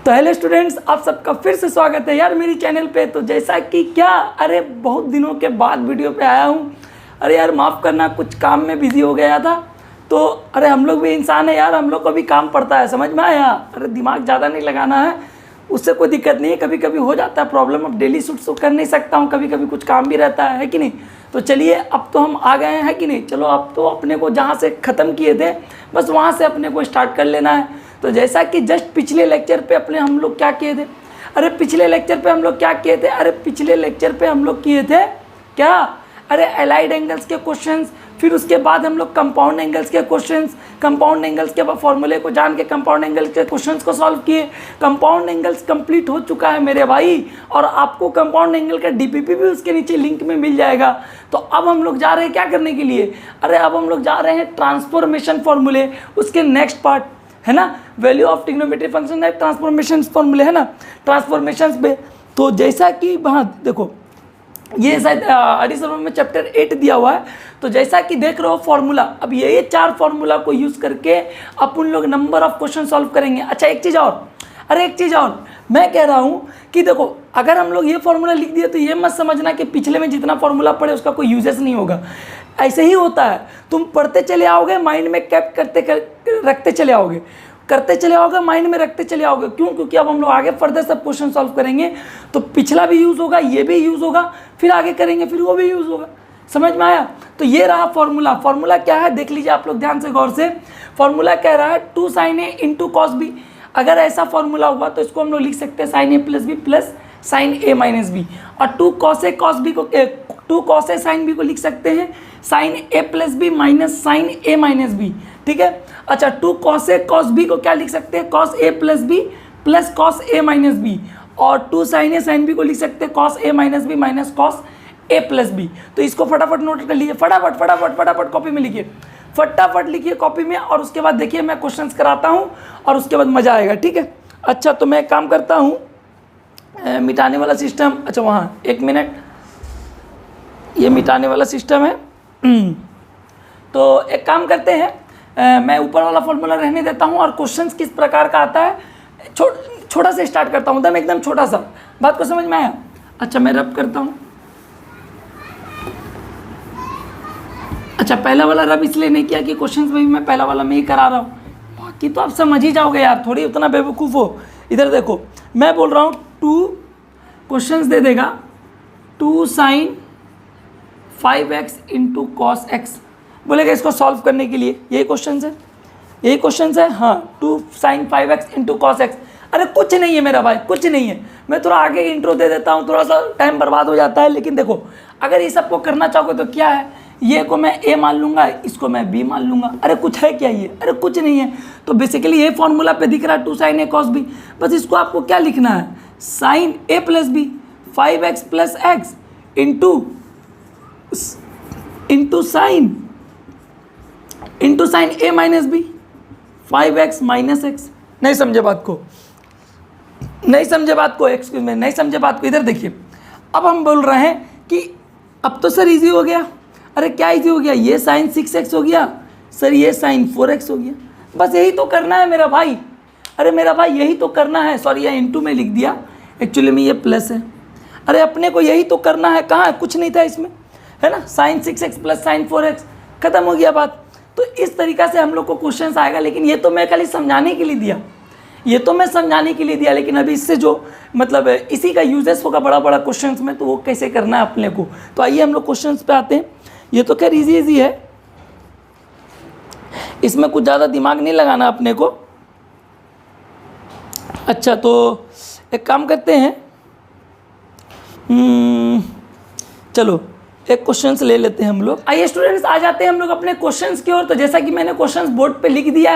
तो hello students, आप सबका फिर से स्वागत है यार मेरी चैनल पे। तो जैसा कि क्या अरे बहुत दिनों के बाद वीडियो पे आया हूँ। अरे यार माफ़ करना, कुछ काम में बिज़ी हो गया था। तो अरे हम लोग भी इंसान है यार, हम लोग को भी काम पड़ता है, समझ में आया। अरे दिमाग ज़्यादा नहीं लगाना है, उससे कोई दिक्कत नहीं है। कभी कभी हो जाता है प्रॉब्लम, अब डेली शूट तो कर नहीं सकता हूँ, कभी कभी कुछ काम भी रहता है कि नहीं। तो चलिए अब तो हम आ गए हैं कि नहीं। चलो अब तो अपने को जहाँ से ख़त्म किए थे बस वहाँ से अपने को स्टार्ट कर लेना है। तो जैसा कि जस्ट पिछले लेक्चर पे अपने हम लोग क्या किए थे, अरे पिछले लेक्चर पे हम लोग क्या किए थे, अरे पिछले लेक्चर पे हम लोग किए थे क्या, अरे एलाइड एंगल्स के क्वेश्चंस, फिर उसके बाद हम लोग कंपाउंड एंगल्स के क्वेश्चंस, कंपाउंड एंगल्स के फॉर्मूले को जान के कंपाउंड एंगल्स के क्वेश्चंस को सॉल्व किए। कंपाउंड एंगल्स कंप्लीट हो चुका है मेरे भाई, और आपको कंपाउंड एंगल का डीपीपी भी उसके नीचे लिंक में मिल जाएगा। तो अब हम लोग जा रहे हैं क्या करने के लिए, अरे अब हम लोग जा रहे हैं ट्रांसफॉर्मेशन फॉर्मूले, उसके नेक्स्ट पार्ट है ना, वैल्यू ऑफ ट्रिग्नोमेट्री फंक्शन है, ट्रांसफॉर्मेशन फॉर्मूले है ना, ट्रांसफॉर्मेशंस पे। तो जैसा कि वहाँ देखो ये शायद एडिशन में चैप्टर 8 दिया हुआ है। तो जैसा कि देख रहे हो फॉर्मूला, अब ये 4 फॉर्मूला को यूज़ करके अपन लोग नंबर ऑफ क्वेश्चन सॉल्व करेंगे। अच्छा एक चीज़ और, अरे एक चीज़ और मैं कह रहा हूँ कि देखो अगर हम लोग ये फॉर्मूला लिख दिए तो ये मत समझना कि पिछले में जितना फॉर्मूला पढ़े उसका कोई यूजेस नहीं होगा। ऐसे ही होता है, तुम पढ़ते चले आओगे, माइंड में कैप्ट रखते चले आओगे, करते चले आओगे, माइंड में रखते चले आओगे। क्यों? क्योंकि अब हम लोग आगे फर्दर सब क्वेश्चन सॉल्व करेंगे तो पिछला भी यूज़ होगा, ये भी यूज़ होगा, फिर आगे करेंगे फिर वो भी यूज़ होगा। समझ में आया? तो ये रहा फॉर्मूला। फॉर्मूला क्या है देख लीजिए आप लोग ध्यान से गौर से। फॉर्मूला कह रहा है 2 sin a into cos B. अगर ऐसा फॉर्मूला हुआ तो इसको हम लोग लिख सकते हैं sin a plus B plus sin a minus B, और 2 cos a cos b को 2 cos a sin b को लिख सकते हैं sin a plus B minus sin a minus B. ठीक है। अच्छा 2 cos a cos b को क्या लिख सकते हैं, cos a plus B plus cos a minus B, और 2 sin a sin b को लिख सकते हैं cos a minus B minus cos a plus B. तो इसको फटाफट नोट कर लीजिए, फटाफट फटाफट फटाफट कॉपी में लिखिए, फटाफट लिखिए कॉपी में, और उसके बाद देखिए मैं क्वेश्चंस कराता हूँ और उसके बाद मज़ा आएगा। ठीक है। अच्छा तो मैं एक काम करता हूँ, मिटाने वाला सिस्टम, अच्छा वहाँ एक मिनट, ये मिटाने वाला सिस्टम है। तो एक काम करते हैं, मैं ऊपर वाला फॉर्मूला रहने देता हूँ और क्वेश्चंस किस प्रकार का आता है छोटा से स्टार्ट करता हूँ, एकदम छोटा सा। बात को समझ में आया? अच्छा मैं रब करता हूँ। अच्छा पहला वाला रब इसलिए नहीं किया कि क्वेश्चंस में भी मैं पहला वाला में ही करा रहा हूँ, बाकी तो आप समझ ही जाओगे यार, थोड़ी उतना बेवकूफ़ हो। इधर देखो मैं बोल रहा हूँ 2 क्वेश्चंस दे देगा, 2 sin 5x into cos x, बोलेगा इसको सॉल्व करने के लिए। यही क्वेश्चन है, यही क्वेश्चन है। हाँ 2 sin 5x into cos x. अरे कुछ नहीं है मेरा भाई, कुछ नहीं है। मैं थोड़ा आगे इंट्रो दे देता हूँ, थोड़ा सा टाइम बर्बाद हो जाता है, लेकिन देखो अगर ये सबको करना चाहोगे तो क्या है, ये को मैं a मान लूँगा, इसको मैं b मान लूँगा। अरे कुछ है क्या ये, अरे कुछ नहीं है। तो बेसिकली ये फॉर्मूला पे दिख रहा है 2 sin a cos b, बस इसको आपको क्या लिखना है, sin a plus B 5x plus X into sine a minus B 5x minus X. नहीं समझे बात को, नहीं समझे बात को, एक्सक्यूज मी, नहीं समझे बात को। इधर देखिए, अब हम बोल रहे हैं कि अब तो सर इजी हो गया। अरे क्या इजी हो गया, ये साइन 6x हो गया सर, ये साइन 4x हो गया, बस यही तो करना है मेरा भाई। अरे मेरा भाई यही तो करना है, सॉरी ये इंटू में लिख दिया, एक्चुअली में ये प्लस है। अरे अपने को यही तो करना है, कहाँ है, कुछ नहीं था इसमें, है ना। Sign 6x plus sign 4x, खत्म हो गया बात। तो इस तरीक़ा से हम लोग को क्वेश्चन आएगा, लेकिन ये तो मैं खाली समझाने के लिए दिया, ये तो मैं समझाने के लिए दिया, लेकिन अभी इससे जो मतलब इसी का यूजेस होगा बड़ा बड़ा क्वेश्चंस में, तो वो कैसे करना है अपने को। तो आइए हम लोग क्वेश्चंस पे आते हैं। ये तो खैर इजी है, इसमें कुछ ज़्यादा दिमाग नहीं लगाना अपने को। अच्छा तो एक काम करते हैं, चलो एक क्वेश्चंस ले लेते हैं हम लोग। आइए स्टूडेंट्स आ जाते हैं हम लोग अपने क्वेश्चंस की ओर। तो जैसा कि मैंने क्वेश्चंस बोर्ड पे लिख दिया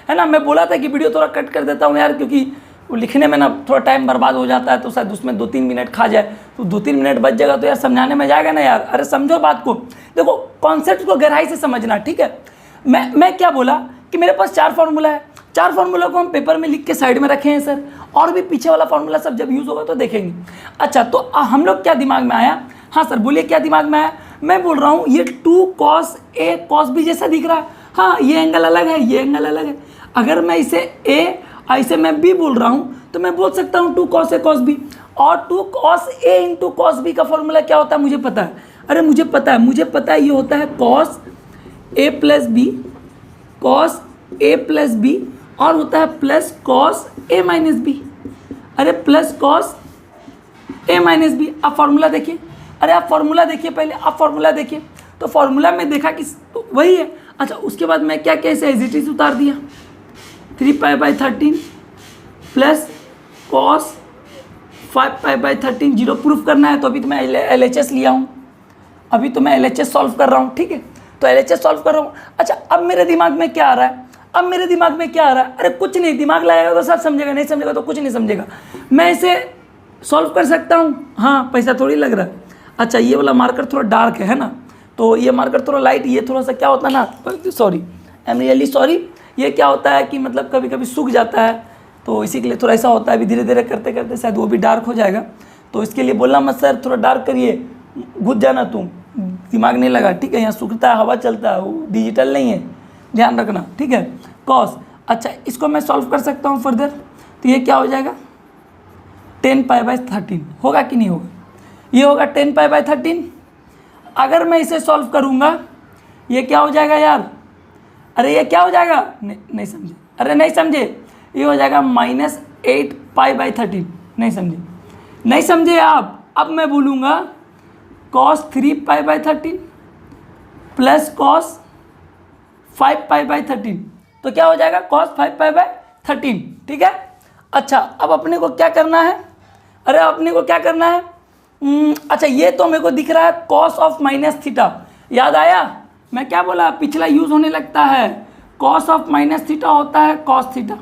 है ना। मैं बोला था कि वीडियो थोड़ा कट कर देता हूँ यार, क्योंकि वो लिखने में ना थोड़ा टाइम बर्बाद हो जाता है, तो शायद उसमें 2-3 मिनट खा जाए, तो 2-3 मिनट बच जाएगा तो यार समझाने में जाएगा ना यार। अरे समझो बात को, देखो कॉन्सेप्ट को गहराई से समझना, ठीक है। मैं क्या बोला कि मेरे पास 4 फार्मूला है, 4 फार्मूला को हम पेपर में लिख के साइड में रखे हैं सर, और भी पीछे वाला फार्मूला सब जब यूज़ होगा तो देखेंगे। अच्छा तो हम लोग क्या दिमाग में आया, हाँ सर बोलिए क्या दिमाग में आया। मैं बोल रहा हूँ ये 2 cos a cos b जैसा दिख रहा है, हाँ ये एंगल अलग है, ये एंगल अलग है। अगर मैं इसे a ऐसे मैं b बोल रहा हूँ तो मैं बोल सकता हूँ 2 cos A cos B। और 2 cos A into cos B का फॉर्मूला क्या होता है मुझे पता है। अरे मुझे पता है ये होता है cos A plus B, cos A plus B, और होता है plus cos A minus B. अरे plus cos A minus B. आप फॉर्मूला देखिए, अरे आप फॉर्मूला देखिए, पहले आप फॉर्मूला देखिए। तो फॉर्मूला में देखा कि तो वही है। अच्छा, उसके बाद मैं क्या कैसे एज इट इज उतार दिया, 3π/13 प्लस cos 5π/13। जीरो प्रूफ करना है तो अभी तो मैं LHS लिया हूँ, अभी तो मैं LHS सॉल्व कर रहा हूँ, ठीक है। तो LHS सॉल्व कर रहा हूँ। अच्छा, अब मेरे दिमाग में क्या आ रहा है, अरे कुछ नहीं, दिमाग लगाएगा तो सब समझेगा, नहीं समझेगा तो कुछ नहीं समझेगा। मैं इसे सॉल्व कर सकता हूँ, हाँ, पैसा थोड़ी लग रहा है। अच्छा, ये वाला मार्कर थोड़ा डार्क है ना, तो ये मार्कर थोड़ा लाइट, ये थोड़ा सा क्या होता है ना, sorry, I am really sorry, ये क्या होता है कि मतलब कभी कभी सूख जाता है, तो इसी के लिए थोड़ा ऐसा होता है। अभी धीरे धीरे करते करते शायद वो भी डार्क हो जाएगा, तो इसके लिए बोलना मत सर थोड़ा डार्क करिए, घुस जाना तुम, दिमाग नहीं लगा, ठीक है। यहाँ सूखता है, हवा चलता है, वो डिजिटल नहीं है, ध्यान रखना, ठीक है। कॉस, अच्छा इसको मैं सॉल्व कर सकता हूँ फर्दर, तो ये क्या हो जाएगा 10π/13 होगा कि नहीं होगा, ये होगा 10π/13। अगर मैं इसे सॉल्व करूँगा ये क्या हो जाएगा यार, अरे ये क्या हो जाएगा, नहीं समझे, अरे नहीं समझे, ये हो जाएगा -8π/13। नहीं समझे आप। अब मैं बोलूँगा cos 3π/13 प्लस cos 5π/13, तो क्या हो जाएगा cos 5π/13, ठीक है। अच्छा, अब अपने को क्या करना है, अरे अपने को क्या करना है, अच्छा ये तो मेरे को दिख रहा है cos ऑफ माइनस थीटा, याद आया मैं क्या बोला, पिछला यूज़ होने लगता है, cos ऑफ माइनस थीटा होता है cos थीटा।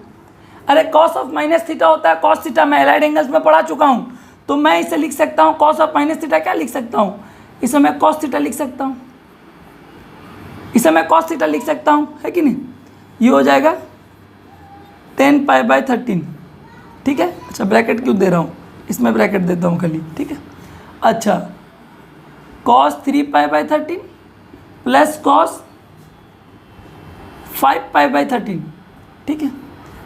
अरे cos ऑफ माइनस थीटा होता है cos थीटा, मैं एलाइड एंगल्स में पढ़ा चुका हूँ, तो मैं इसे लिख सकता हूँ cos ऑफ माइनस थीटा, क्या लिख सकता हूँ, इसे मैं cos थीटा लिख सकता हूँ, इसे मैं cos थीटा लिख सकता हूँ, है कि नहीं। ये हो जाएगा 10π/13, ठीक है। अच्छा, ब्रैकेट क्यों दे रहा हूँ, इसमें ब्रैकेट देता हूँ खाली, ठीक है। अच्छा, cos 3π/13 प्लस cos 5π/13, ठीक है।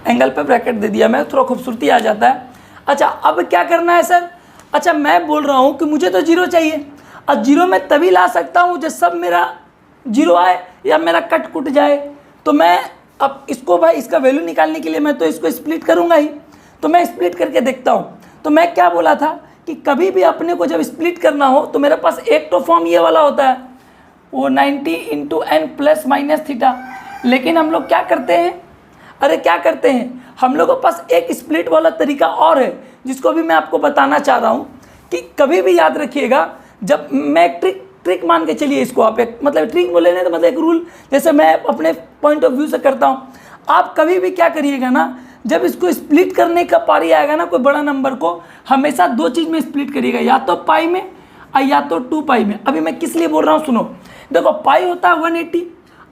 एंगल पे ब्रैकेट दे दिया मैं, थोड़ा खूबसूरती आ जाता है। अच्छा, अब क्या करना है सर, अच्छा मैं बोल रहा हूँ कि मुझे तो जीरो चाहिए, और जीरो मैं तभी ला सकता हूँ जब सब मेरा जीरो आए या मेरा कट कुट जाए। तो मैं अब इसको भाई, इसका वैल्यू निकालने के लिए मैं तो इसको स्प्लिट करूँगा ही, तो मैं स्प्लिट करके देखता हूँ। तो मैं क्या बोला था कि कभी भी अपने को जब स्प्लिट करना हो तो मेरे पास एक तो फॉर्म ये वाला होता है, वो 90 × n + -θ। लेकिन हम लोग क्या करते हैं, अरे क्या करते हैं, हम लोगों के पास एक स्प्लिट वाला तरीका और है, जिसको भी मैं आपको बताना चाह रहा हूँ कि कभी भी याद रखिएगा, जब मैं एक ट्रिक मान के चलिए इसको, आप एक मतलब ट्रिक बोले नहीं तो मतलब एक रूल, जैसे मैं अपने पॉइंट ऑफ व्यू से करता हूँ। आप कभी भी क्या करिएगा ना, जब इसको स्प्लिट करने का पारी आएगा ना कोई बड़ा नंबर को, हमेशा दो चीज़ में स्प्लिट करिएगा, या तो पाई में और या तो 2π में। अभी मैं किस लिए बोल रहा हूँ सुनो, देखो पाई होता है 180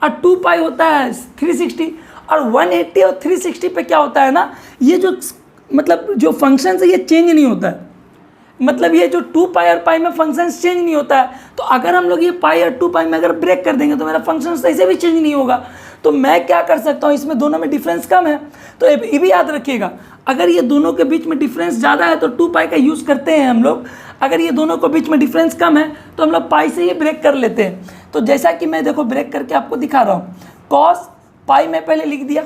और 2π होता है 360, और 180 और 360 पे क्या होता है ना, ये जो मतलब जो फंक्शन है ये चेंज नहीं होता है, मतलब ये जो 2π और पाई में फंक्शन चेंज नहीं होता है। तो अगर हम लोग ये पाई और 2π में अगर ब्रेक कर देंगे तो मेरा फंक्शन ऐसे भी चेंज नहीं होगा। तो मैं क्या कर सकता हूँ, इसमें दोनों में डिफरेंस कम है, तो ये भी याद रखिएगा, अगर ये दोनों के बीच में डिफरेंस ज़्यादा है तो 2π का यूज़ करते हैं हम लोग, अगर ये दोनों के बीच में डिफरेंस कम है तो हम लोग पाई से ही ब्रेक कर लेते हैं। तो जैसा कि मैं देखो ब्रेक करके आपको दिखा रहा हूँ, कॉस पाई में पहले लिख दिया,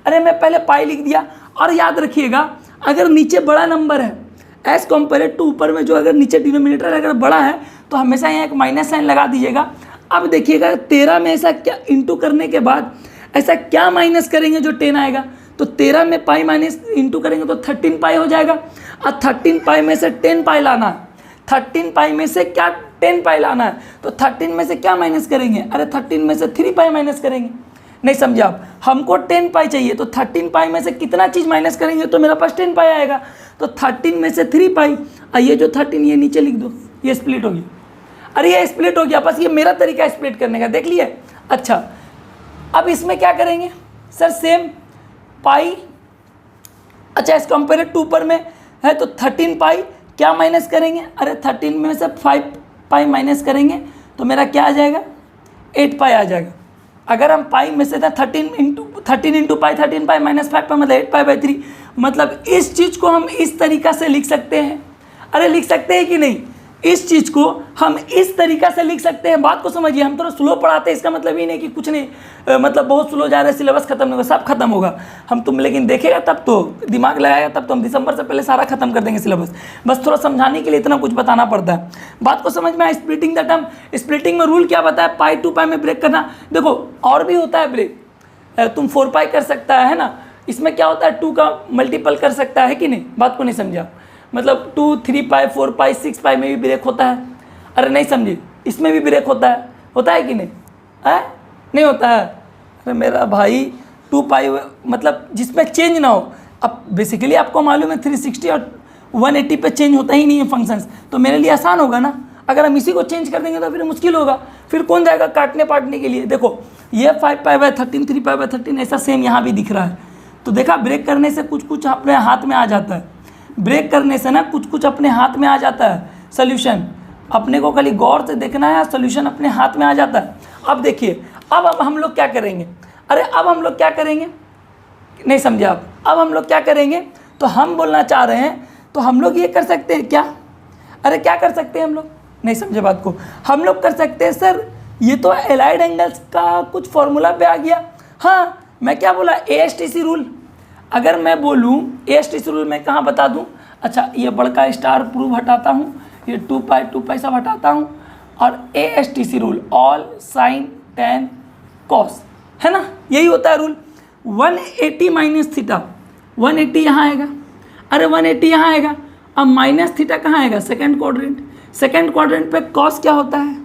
अरे मैं पहले पाई लिख दिया, और याद रखिएगा अगर नीचे बड़ा नंबर है एज कम्पेयर टू ऊपर में जो अगर नीचे डिनोमिनेटर अगर बड़ा है तो हमेशा यहाँ एक माइनस साइन लगा दीजिएगा। अब देखिएगा 13 में ऐसा क्या इंटू करने के बाद ऐसा क्या माइनस करेंगे जो 10 आएगा, तो 13 में पाई माइनस इंटू करेंगे तो 13π हो जाएगा, और 13π में से 10π लाना है, 13π में से क्या 10π लाना है, तो 13 में से क्या माइनस करेंगे, अरे 13 में से 3π माइनस करेंगे। नहीं समझे आप, हमको 10π चाहिए तो 13π में से कितना चीज़ माइनस करेंगे तो मेरा पास 10π आएगा, तो 13 में से 3π, और ये जो 13 ये नीचे लिख दो, ये स्प्लिट हो गया। अरे ये स्प्लिट हो गया, बस ये मेरा तरीका है स्प्लिट करने का, देख लिए। अच्छा अब इसमें क्या करेंगे सर, सेम पाई, अच्छा इस कंपेयर टू पर में है तो 13π क्या माइनस करेंगे, अरे 13 में से 5π माइनस करेंगे तो मेरा क्या आ जाएगा 8π आ जाएगा। अगर हम पाई में से था 13 × पाई 13π -5π मतलब 8π/3 मतलब इस चीज़ को हम इस तरीक़ा से लिख सकते हैं। अरे लिख सकते हैं कि नहीं, इस चीज़ को हम इस तरीक़ा से लिख सकते हैं। बात को समझिए, हम थोड़ा स्लो पढ़ाते हैं, इसका मतलब ही नहीं कि कुछ नहीं मतलब बहुत स्लो जा रहा है, सिलेबस खत्म नहीं होगा, सब खत्म होगा हम तुम, लेकिन देखेगा तब तो, दिमाग लगाएगा तब तो हम दिसंबर से पहले सारा खत्म कर देंगे सिलेबस। बस थोड़ा समझाने के लिए इतना कुछ बताना पड़ता है। बात को समझ में आया। स्प्लिटिंग द टर्म, स्प्लिटिंग में रूल क्या बताया, पाई टू पाई में ब्रेक करना। देखो और भी होता है ब्रेक, तुम 4 पाई कर सकता है ना, इसमें क्या होता है 2 का मल्टीपल कर सकता है कि नहीं। बात को नहीं समझा, मतलब 2, 3 पाई, 4 पाई, 6 पाई में भी ब्रेक होता है। अरे नहीं समझे, इसमें भी ब्रेक होता है कि नहीं है, नहीं होता है। अरे मेरा भाई 2 पाई मतलब जिसमें चेंज ना हो। अब बेसिकली आपको मालूम है 360 और 180 पे चेंज होता ही नहीं है फंक्शंस, तो मेरे लिए आसान होगा ना। अगर हम इसी को चेंज कर देंगे तो फिर मुश्किल होगा, फिर कौन जाएगा काटने पाटने के लिए। देखो ये 5 पाई बाय 13, 3 पाई बाय 13, ऐसा सेम यहाँ भी दिख रहा है। तो देखा, ब्रेक करने से कुछ कुछ अपने हाथ में आ जाता है, ब्रेक करने से ना कुछ कुछ अपने हाथ में आ जाता है सोल्यूशन। अपने को खाली गौर से देखना है, सोल्यूशन अपने हाथ में आ जाता है। अब देखिए, अब हम लोग क्या करेंगे, अरे अब हम लोग क्या करेंगे, नहीं समझे आप। अब हम लोग क्या करेंगे, तो हम बोलना चाह रहे हैं, तो हम लोग ये कर सकते हैं क्या, अरे क्या कर सकते हैं हम लोग, नहीं समझे बात को। हम लोग कर सकते हैं सर, ये तो एलाइड एंगल्स का कुछ फॉर्मूला पे आ गया। हाँ, मैं क्या बोला, ASTC रूल। अगर मैं बोलूँ ASTC रूल मैं कहाँ बता दूँ, अच्छा ये बड़का स्टार प्रूफ हटाता हूँ, ये 2 पाई सब हटाता हूँ, और ASTC rule all sine tan cos, है ना, यही होता है रूल। 180 माइनस थीटा, 180 यहाँ आएगा, अरे 180 यहाँ आएगा। अब माइनस थीटा कहाँ आएगा, सेकेंड क्वाड्रेंट। सेकेंड क्वाड्रेंट पे कॉस क्या होता है,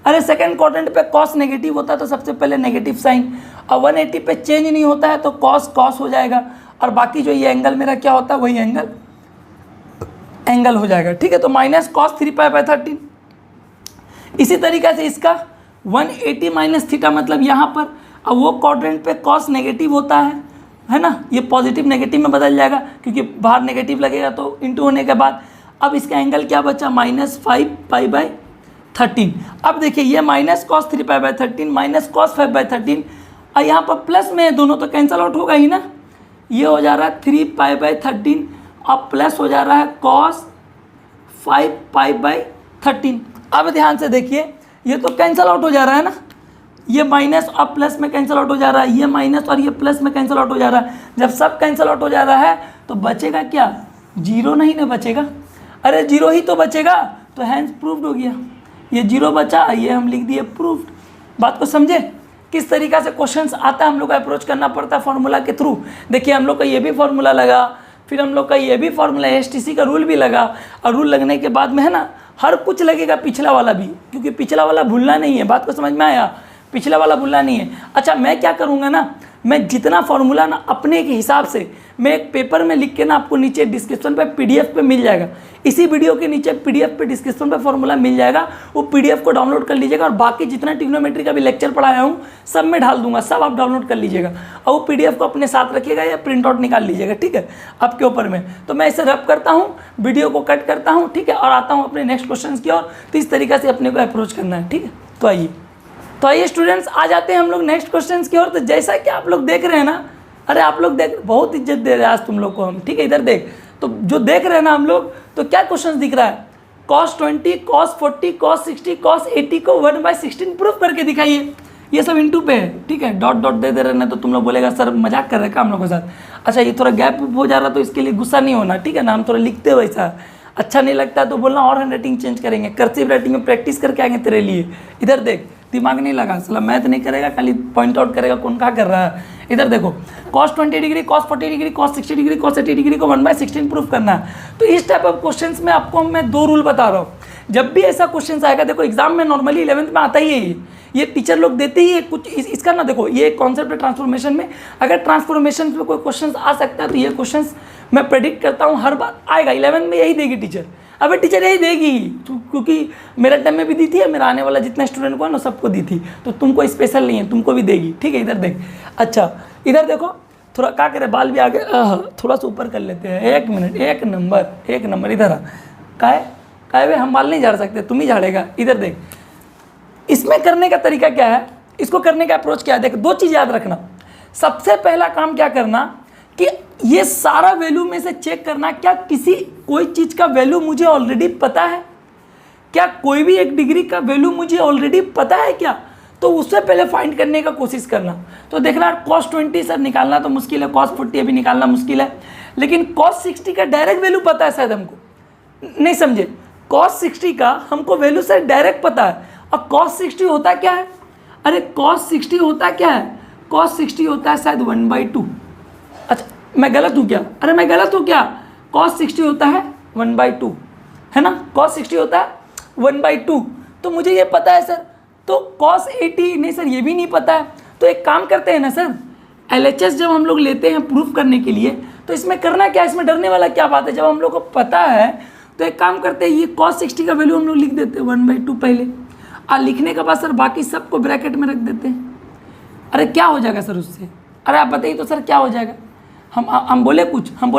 अरे सेकेंड क्वाड्रेंट पे कॉस नेगेटिव होता है, तो सबसे पहले नेगेटिव साइन। और 180 पे चेंज नहीं होता है तो कॉस कॉस हो जाएगा, और बाकी जो ये एंगल मेरा क्या होता है वही एंगल हो जाएगा। ठीक है, तो माइनस कॉस 3 पाई बाय 13। इसी तरीके से इसका 180 माइनस थीटा, मतलब यहाँ पर अब वो क्वाड्रेंट पे कॉस नेगेटिव होता है ना, ये पॉजिटिव नेगेटिव में बदल जाएगा क्योंकि बाहर नेगेटिव लगेगा, तो इंटू होने के बाद अब इसका एंगल क्या बचा, -5 पाई बाय 13। अब देखिए ये minus cos 3 pi by 13 minus cos 5 by 13, और यहाँ पर प्लस में दोनों तो कैंसिल आउट होगा ही ना। ये हो जा रहा है 3 पाई बाय 13 और प्लस हो जा रहा है कॉस 5 पाई बाय 13। अब ध्यान से देखिए, ये तो कैंसिल आउट हो जा रहा है ना, ये माइनस और प्लस में कैंसिल आउट हो जा रहा है, ये माइनस और ये प्लस में कैंसिल आउट हो जा रहा है। जब सब कैंसिल आउट हो जा रहा है तो बचेगा क्या, 0 नहीं ना बचेगा, अरे 0 ही तो बचेगा, तो हैंस प्रूव्ड हो गया। ये 0 बचा, ये हम लिख दिए प्रूव्ड। बात को समझे किस तरीक़ा से क्वेश्चंस आता है, हम लोग का अप्रोच करना पड़ता है फार्मूला के थ्रू। देखिए हम लोग का ये भी फार्मूला लगा, फिर हम लोग का ये भी फार्मूला ASTC का रूल भी लगा, और रूल लगने के बाद में है ना हर कुछ लगेगा, पिछला वाला भी, क्योंकि पिछला वाला भूलना नहीं है। बात को समझ में आया, पिछला वाला भूलना नहीं है। अच्छा मैं क्या करूँगा ना, मैं जितना फार्मूला ना अपने के हिसाब से मैं एक पेपर में लिख के ना आपको नीचे डिस्क्रिप्शन पे PDF पे मिल जाएगा, इसी वीडियो के नीचे PDF पे डिस्क्रिप्शन पे फार्मूला मिल जाएगा, वो PDF को डाउनलोड कर लीजिएगा, और बाकी जितना ट्रिग्नोमेट्री का भी लेक्चर पढ़ाया हूँ सब में डाल दूंगा, सब आप डाउनलोड कर लीजिएगा, और वो PDF को अपने साथ रखिएगा या प्रिंट आउट निकाल लीजिएगा, ठीक है, आपके ऊपर में। तो मैं इसे रब करता हूँ, वीडियो को कट करता हूँ, ठीक है, और आता हूँ अपने नेक्स्ट क्वेश्चन की ओर। तो इस तरीके से अपने को अप्रोच करना है, ठीक है। तो आइए स्टूडेंट्स, आ जाते हैं हम लोग नेक्स्ट क्वेश्चन की ओर। तो जैसा कि आप लोग देख रहे हैं ना, अरे आप लोग देख, बहुत इज्जत दे रहे हैं आज तुम लोग को हम, ठीक है। इधर देख, तो जो देख रहे हैं ना हम लोग, तो क्या क्वेश्चन दिख रहा है, cos 20, cos 40, cos 60, cos 80 को 1/16 प्रूफ करके दिखाइए। ये सब इंटू पे है, ठीक है, डॉट डॉट दे रहे ना, तो तुम लोग बोलेगा सर मजाक कर रहे हैं हम लोग के साथ। अच्छा ये थोड़ा गैप हो जा रहा, तो इसके लिए गुस्सा नहीं होना, ठीक है ना, हम थोड़ा लिखते हो वैसा, अच्छा नहीं लगता तो बोलना, और हैंड राइटिंग चेंज करेंगे, कर्सिव राइटिंग में प्रैक्टिस करके आएंगे तेरे लिए। इधर देख, दिमाग नहीं लगा, साला मैथ नहीं करेगा, खाली पॉइंट आउट करेगा कौन क्या कर रहा है। इधर देखो, cos 20 degree, cos 40 degree, cos 60 degree, cos 80 degree को 1/16 प्रूफ करना है। तो इस टाइप ऑफ क्वेश्चंस में आपको मैं 2 रूल बता रहा हूँ। जब भी ऐसा क्वेश्चन आएगा, देखो एग्जाम में नॉर्मली 11th में आता ही है, ये टीचर लोग देते ही है कुछ इसका ना। देखो ये कॉन्सेप्ट है ट्रांसफॉर्मेशन में, अगर ट्रांसफॉर्मेशन में कोई क्वेश्चन आ सकता है तो ये क्वेश्चन मैं प्रेडिक्ट करता हूँ हर बार आएगा, 11th में यही देगी टीचर। अबे टीचर यही देगी, क्योंकि मेरा टाइम में भी दी थी, और मेरा आने वाला जितना स्टूडेंट को है ना सबको दी थी, तो तुमको स्पेशल नहीं है, तुमको भी देगी, ठीक है। इधर देख, अच्छा इधर देखो, थोड़ा क्या करे, बाल भी आगे थोड़ा सा ऊपर कर लेते हैं, 1 मिनट, 1 नंबर इधर आ, काहे वे हम बाल नहीं झाड़ सकते, तुम ही झाड़ेगा। इधर देख, इसमें करने का तरीका क्या है, इसको करने का अप्रोच क्या है, देख 2 चीज़ याद रखना। सबसे पहला काम क्या करना कि ये सारा वैल्यू में से चेक करना, क्या कोई चीज़ का वैल्यू मुझे ऑलरेडी पता है, क्या कोई भी एक डिग्री का वैल्यू मुझे ऑलरेडी पता है क्या, तो उससे पहले फाइंड करने का कोशिश करना। तो देखना cos 20 सर निकालना तो मुश्किल है, cos 40 अभी निकालना मुश्किल है, लेकिन cos 60 का डायरेक्ट वैल्यू पता है शायद हमको, नहीं समझे, cos 60 का हमको वैल्यू सर डायरेक्ट पता है। और cos 60 होता क्या है, अरे cos 60 होता क्या है, cos 60 होता है शायद 1/2। अच्छा मैं गलत हूँ क्या, अरे मैं गलत हूँ क्या, cos 60 होता है 1/2 है ना, cos 60 होता है 1/2, तो मुझे ये पता है सर। तो cos 80 नहीं सर, ये भी नहीं पता है। तो एक काम करते हैं ना सर, LHS जब हम लोग लेते हैं प्रूफ करने के लिए, तो इसमें करना क्या, इसमें डरने वाला क्या बात है, जब हम लोग को पता है तो एक काम करते हैं, ये cos 60 का वैल्यू हम लोग लिख देते हैं 1/2 पहले, और लिखने के बाद सर बाकी सबको ब्रैकेट में रख देते हैं। अरे क्या हो जाएगा सर उससे, अरे आप बताइए तो सर क्या हो जाएगा। हम बोले कुछ, हम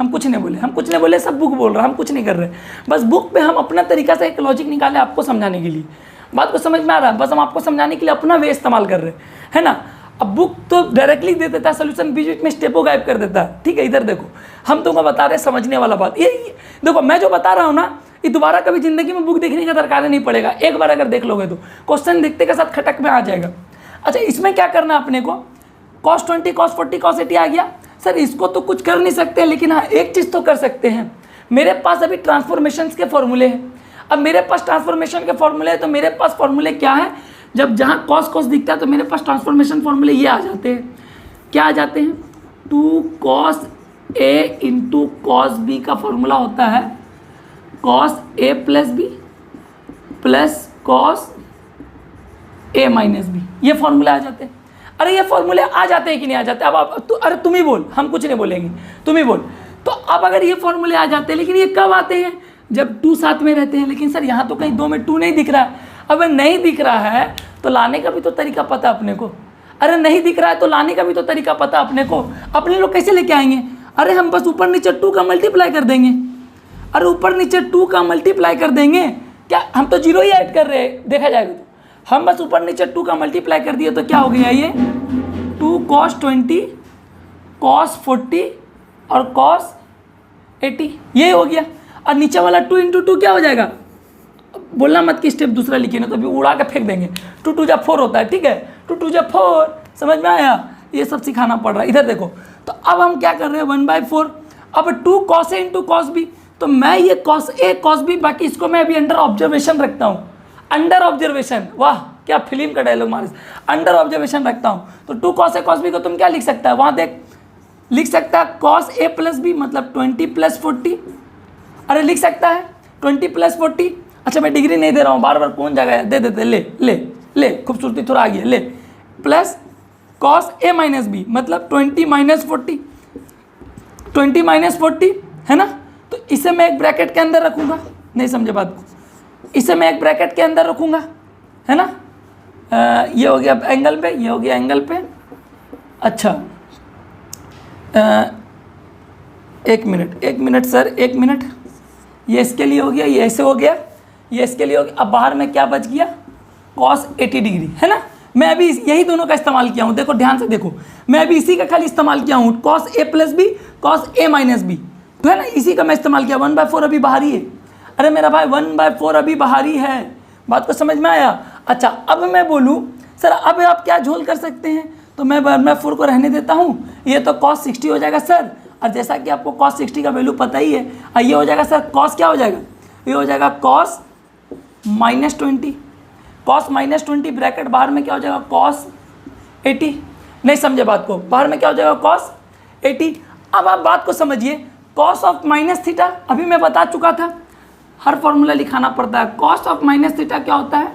कुछ नहीं बोले, सब बुक बोल रहा, हम कुछ नहीं कर रहे, बस बुक पे हम अपना तरीका से एक लॉजिक निकाले आपको समझाने के लिए। बात को समझ में आ रहा है, बस हम आपको समझाने के लिए अपना वे इस्तेमाल कर रहे हैं, है ना। अब बुक तो डायरेक्टली दे देता है सोल्यूशन, बीच में स्टेपो गायब कर देता है, ठीक है। इधर देखो, हम तुमको बता रहे हैं समझने वाला बात, ये देखो मैं जो बता रहा हूँ ना, ये दोबारा कभी जिंदगी में बुक देखने का दरकार नहीं पड़ेगा, एक बार अगर देख लोगे तो क्वेश्चन देखते के साथ खटक में आ जाएगा। अच्छा इसमें क्या करना अपने को, cos 20 cos 40 cos 80 आ गया सर, इसको तो कुछ कर नहीं सकते, लेकिन हाँ एक चीज़ तो कर सकते हैं, मेरे पास अभी ट्रांसफॉर्मेशंस के फॉर्मूले हैं। अब मेरे पास ट्रांसफॉर्मेशन के फॉर्मूले है, तो मेरे पास फॉर्मूले क्या है, जब जहाँ cos दिखता है तो मेरे पास ट्रांसफॉर्मेशन फॉर्मूले ये आ जाते हैं, क्या आ जाते हैं, 2 cos A into cos B का फॉर्मूला होता है cos A plus B plus cos A minus B, ये फॉर्मूला आ जाते हैं। अरे ये फॉर्मूले आ जाते हैं कि नहीं आ जाते, अब अरे तुम ही बोल, हम कुछ नहीं बोलेंगे, तुम ही बोल। तो अब अगर ये फॉर्मूले आ जाते हैं, लेकिन ये कब आते हैं, जब 2 साथ में रहते हैं। लेकिन सर यहाँ तो कहीं 2 में 2 नहीं दिख रहा है, अब नहीं दिख रहा है तो लाने का भी तो तरीका पता अपने को, अरे नहीं दिख रहा है तो लाने का भी तो तरीका पता अपने को। अपने लोग कैसे लेके आएंगे, अरे हम बस ऊपर नीचे 2 का मल्टीप्लाई कर देंगे, अरे ऊपर नीचे 2 का मल्टीप्लाई कर देंगे, क्या हम तो 0 ही ऐड कर रहे हैं, देखा जाएगा तो हम बस ऊपर नीचे 2 का मल्टीप्लाई कर दिए तो क्या हो गया, ये 2 cos 20 cos 40 और cos 80, ये हो गया। और नीचे वाला 2 इंटू 2 क्या हो जाएगा, बोलना मत कि स्टेप दूसरा लिखिए ना तो अभी उड़ा के फेंक देंगे। 2 2 जा 4 होता है, ठीक है, 2 2 जा 4, समझ में आया, ये सब सिखाना पड़ रहा है। इधर देखो, तो अब हम क्या कर रहे हैं 1/4, अब 2 cos A into cos B, तो मैं ये cos A cos B, बाकी इसको मैं अभी अंडर ऑब्जर्वेशन रखता हूँ, अंडर ऑब्जर्वेशन, वाह क्या फिल्म का डायलॉग मारे, अंडर ऑब्जर्वेशन रखता हूँ। तो 2 cos A cos B को तुम क्या लिख सकता है, वहाँ देख लिख सकता है cos A प्लस B मतलब 20 प्लस 40, अरे लिख सकता है 20 प्लस 40। अच्छा मैं डिग्री नहीं दे रहा हूँ, बार बार कौन जगह दे देते, ले ले ले, खूबसूरती थोड़ा आ गई, ले plus cos A minus B मतलब 20 माइनस 40, 20 माइनस 40 है ना। तो इसे मैं एक ब्रैकेट के अंदर रखूँगा, नहीं समझे बात को, इसे मैं एक ब्रैकेट के अंदर रखूँगा, है ना। ये हो गया एंगल पे, ये हो गया एंगल पे। अच्छा एक मिनट सर, एक मिनट, ये इसके लिए हो गया, ये ऐसे हो गया, ये इसके लिए हो गया। अब बाहर में क्या बच गया, cos 80 डिग्री, है ना। मैं अभी यही दोनों का इस्तेमाल किया हूँ, देखो ध्यान से देखो, मैं अभी इसी का खाली इस्तेमाल किया हूँ, cos A plus B cos A minus B, तो है ना, इसी का मैं इस्तेमाल किया। 1/4 अभी बाहरी है, अरे मेरा भाई 1/4 अभी बाहरी है, बात को समझ में आया। अच्छा अब मैं बोलूँ सर अब आप क्या झोल कर सकते हैं, तो मैं 1/4 को रहने देता हूँ, ये तो cos 60 हो जाएगा सर, और जैसा कि आपको cos 60 का वैल्यू पता ही है, और ये हो जाएगा सर cos क्या हो जाएगा, ये हो जाएगा cos -20, cos -20 ब्रैकेट बाहर में क्या हो जाएगा cos 80, नहीं समझे बात को, बाहर में क्या हो जाएगा cos 80। अब आप बात को समझिए, cos ऑफ माइनस थीटा अभी मैं बता चुका था, हर फॉर्मूला लिखाना पड़ता है। cos ऑफ माइनस थीटा क्या होता है,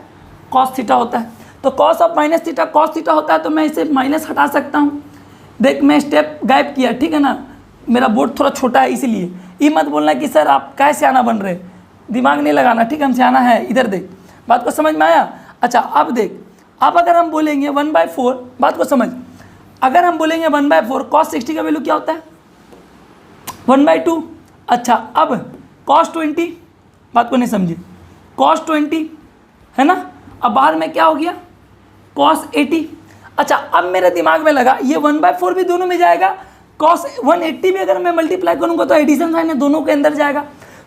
cos थीटा होता है, तो cos of minus theta cos theta होता है, तो मैं इसे माइनस हटा सकता हूँ। देख मैं स्टेप गायब किया, ठीक है ना, मेरा बोर्ड थोड़ा छोटा है इसलिए, ये मत बोलना कि सर आप क्या सियाना बन रहे, दिमाग नहीं लगाना, ठीक है, हम सियाना है। इधर देख, बात को समझ में आया। अच्छा अब देख, अब अगर हम बोलेंगे 1/4, बात को समझ, अगर हम बोलेंगे 1/4 cos 60 का वैल्यू क्या होता है 1/2। अच्छा अब cos 20, बात को नहीं समझे, cos 20 है ना, अब बाहर में क्या हो गया cos 80। अच्छा अब मेरे दिमाग में लगा ये 1/4 भी दोनों में जाएगा, कॉस 180 भी अगर मैं मल्टीप्लाई करूँगा तो एडिशन साइन है दोनों के अंदर जाएगा।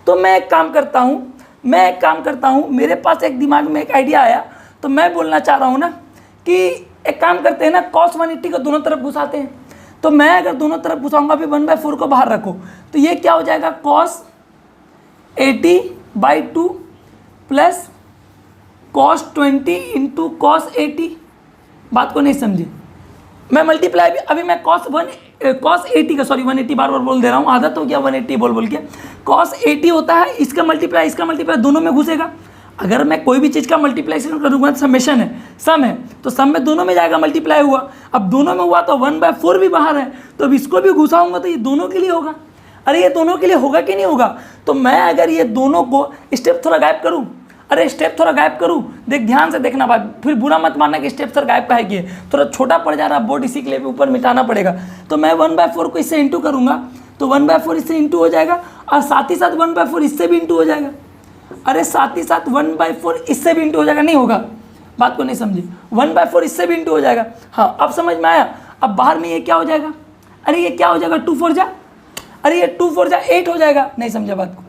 तो मैं एक काम करता हूँ, मेरे पास एक दिमाग में एक आइडिया आया, तो मैं बोलना चाह रहा हूँ ना कि एक काम करते हैं ना, कॉस 180 को दोनों तरफ घुसाते हैं। तो मैं अगर दोनों तरफ घुसाऊंगा फिर 1/4 को बाहर रखो, तो ये क्या हो जाएगा, cos 80/2 plus cos 20 into cos 80। बात को नहीं समझे, मैं मल्टीप्लाई अभी मैं कॉस 80 का, सॉरी 180 बार बार बोल दे रहा हूँ, आदत हो गया 180 बोल के। कॉस 80 होता है, इसका मल्टीप्लाई दोनों में घुसेगा। अगर मैं कोई भी चीज़ का मल्टीप्लाइजेशन करूँगा, समेशन है, सम है, तो सम में दोनों में जाएगा, मल्टीप्लाई हुआ। अब दोनों में हुआ तो 1/4 भी बाहर है, तो अब इसको भी घुसाऊंगा तो ये दोनों के लिए होगा। अरे ये दोनों के लिए होगा कि नहीं होगा? तो मैं अगर ये दोनों को स्टेप थोड़ा गायब करूँ, स्टेप थोड़ा गायब करूँ, देख ध्यान से देखना भाई, फिर बुरा मत मानना कि स्टेप सर गायब काहे किए, थोड़ा छोटा पड़ जा रहा बोर्ड, इसी के लिए ऊपर मिटाना पड़ेगा। तो मैं 1/4 को इससे इंटू करूँगा, तो 1/4 इससे इंटू हो जाएगा, और साथ ही साथ 1/4 इससे भी इंटू हो जाएगा। अरे साथ ही साथ 1/4 इससे भी इंटू हो जाएगा, नहीं होगा? बात को नहीं समझी, 1/4 इससे भी इंटू हो जाएगा। हाँ अब समझ में आया। अब बाहर में ये क्या हो जाएगा, अरे ये क्या हो जाएगा, 2 4 जा, अरे ये 2 4 जा 8 हो जाएगा, नहीं समझा बात को,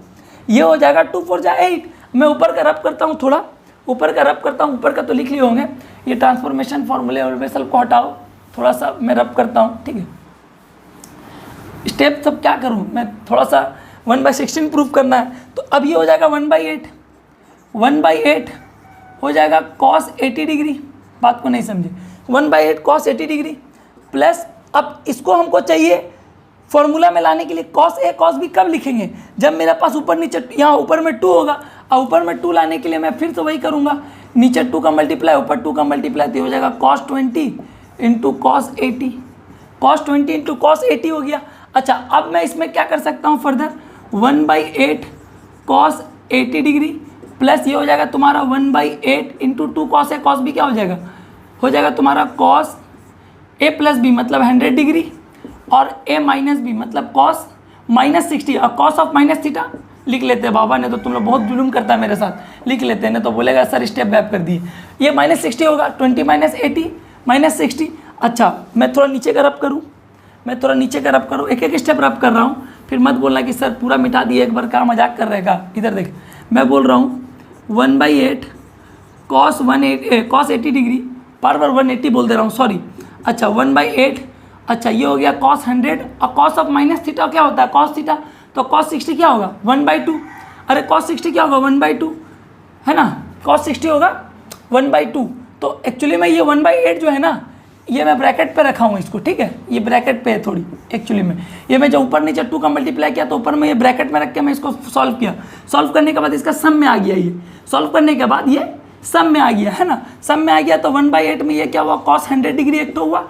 ये हो जाएगा 2 4 जा 8। मैं ऊपर का रब करता हूँ, थोड़ा ऊपर का रब करता हूँ, ऊपर का तो लिख लिए होंगे, ये ट्रांसफॉर्मेशन फॉर्मूले और वेसल को हटाओ, थोड़ा सा मैं रब करता हूँ, ठीक है। स्टेप सब क्या करूँ मैं, थोड़ा सा 1/16 प्रूव करना है। तो अब ये हो जाएगा 1/8 हो जाएगा कॉस 80 डिग्री। बात को नहीं समझे, 1/8 कॉस 80 डिग्री प्लस, अब इसको हमको चाहिए फॉर्मूला में लाने के लिए कॉस ए कॉस बी कब लिखेंगे, जब मेरे पास ऊपर नीचे, यहाँ ऊपर में 2 होगा, और ऊपर में 2 लाने के लिए मैं फिर से वही करूँगा, नीचे 2 का मल्टीप्लाई ऊपर 2 का मल्टीप्लाई, तो हो जाएगा cos 20 into cos 80, cos 20 into cos 80 हो गया। अच्छा अब मैं इसमें क्या कर सकता हूँ फर्दर, 1/8 कॉस 80 डिग्री प्लस ये हो जाएगा तुम्हारा 1/8 into 2 cos A cos B, क्या हो जाएगा तुम्हारा कॉस ए प्लस बी मतलब 100 डिग्री, और ए माइनस बी मतलब कॉस -60, और कॉस ऑफ माइनस थीटा लिख लेते हैं। बाबा ने तो तुम लोग बहुत जुलूम करता है मेरे साथ, लिख लेते हैं, ना तो बोलेगा सर स्टेप बैक कर दिए। ये -60 होगा, 20 - 80 -60। अच्छा मैं थोड़ा नीचे का रब करूँ, एक एक स्टेप रब कर रहा हूँ, फिर मत बोलना कि सर पूरा मिटा दिए एक बार, क्या मजाक कर रहेगा। इधर देख मैं बोल रहा हूँ 1/8 कॉस 80 डिग्री, बार 180 बोल दे रहा हूँ, सॉरी। अच्छा 1/8, अच्छा ये हो गया कॉस 100, और कॉस ऑफ माइनस थीटा क्या होता है, कॉस थीटा, तो कॉस 60 क्या होगा 1/2। अरे कॉस 60 क्या होगा 1/2 है ना, कॉस 60 होगा 1/2। तो एक्चुअली में ये 1/8 जो है ना, ये मैं ब्रैकेट पे रखा हूँ इसको, ठीक है, ये ब्रैकेट पे है थोड़ी एक्चुअली में, ये मैं जो ऊपर नीचे 2 का मल्टीप्लाई किया तो ऊपर में ये ब्रैकेट में रख के मैं इसको सॉल्व किया, सॉल्व करने के बाद इसका सम में आ गया, ये सॉल्व करने के बाद ये सम में आ गया है ना, सम में आ गया। तो 1/8 में ये क्या हुआ, कॉस 100 डिग्री एक तो हुआ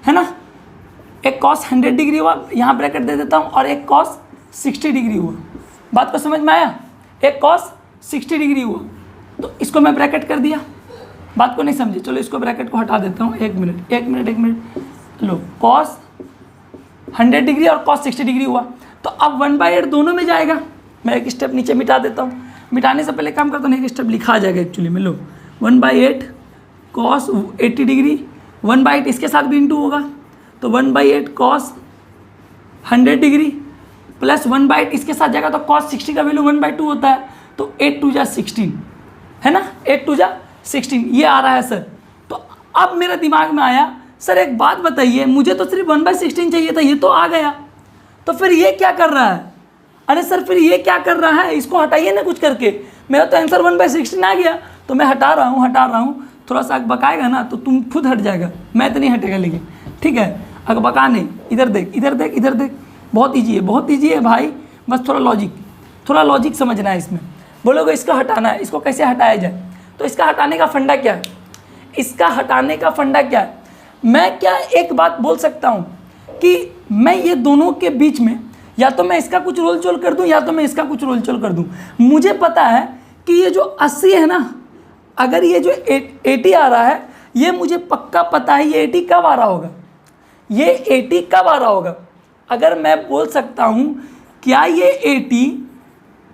है ना, एक कॉस 100 डिग्री हुआ, यहाँ ब्रैकेट दे देता हूँ, और एक कॉस 60 डिग्री हुआ। बात को समझ में आया, एक कॉस 60 डिग्री हुआ, तो इसको मैं ब्रैकेट कर दिया। बात को नहीं समझे, चलो इसको ब्रैकेट को हटा देता हूँ, एक मिनट लो, कॉस 100 डिग्री और कॉस 60 डिग्री हुआ। तो अब 1/8 दोनों में जाएगा, मैं एक स्टेप नीचे मिटा देता हूँ, मिटाने से पहले काम करता हूँ, एक स्टेप लिखा आ जाएगा एक्चुअली में। लो 1/8 कॉस 80 डिग्री, 1/8 इसके साथ भी इंटू होगा, तो 1/8 कॉस 100 डिग्री प्लस 1/8 इसके साथ जाएगा, तो कॉस 60 का वैल्यू 1/2 होता है, तो 8 2 जा 16 है ना, 8 2 जा 16 ये आ रहा है सर। तो अब मेरे दिमाग में आया, सर एक बात बताइए, मुझे तो सिर्फ 1/16 चाहिए था, ये तो आ गया, तो फिर ये क्या कर रहा है? अरे सर फिर ये क्या कर रहा है, इसको हटाइए ना कुछ करके, मेरा तो आंसर 1/16 आ गया, तो मैं हटा रहा हूँ, थोड़ा सा बकाएगा ना तो तुम खुद हट जाएगा, मैं तो नहीं हटेगा, लेकिन ठीक है अगर बका नहीं। इधर देख, बहुत ईजी है भाई, बस थोड़ा लॉजिक समझना है इसमें। बोलोगे इसको हटाना है, इसको कैसे हटाया जाए, तो इसका हटाने का फंडा क्या है, मैं क्या एक बात बोल सकता हूँ कि मैं ये दोनों के बीच में या तो मैं इसका कुछ रोल चोल कर दूँ या तो मैं इसका कुछ रोल चोल कर दूँ। मुझे पता है कि ये जो 80 है ना, अगर ये जो 80 आ रहा है, ये मुझे पक्का पता है ये 80 कब आ रहा होगा, अगर मैं बोल सकता हूँ क्या ये 80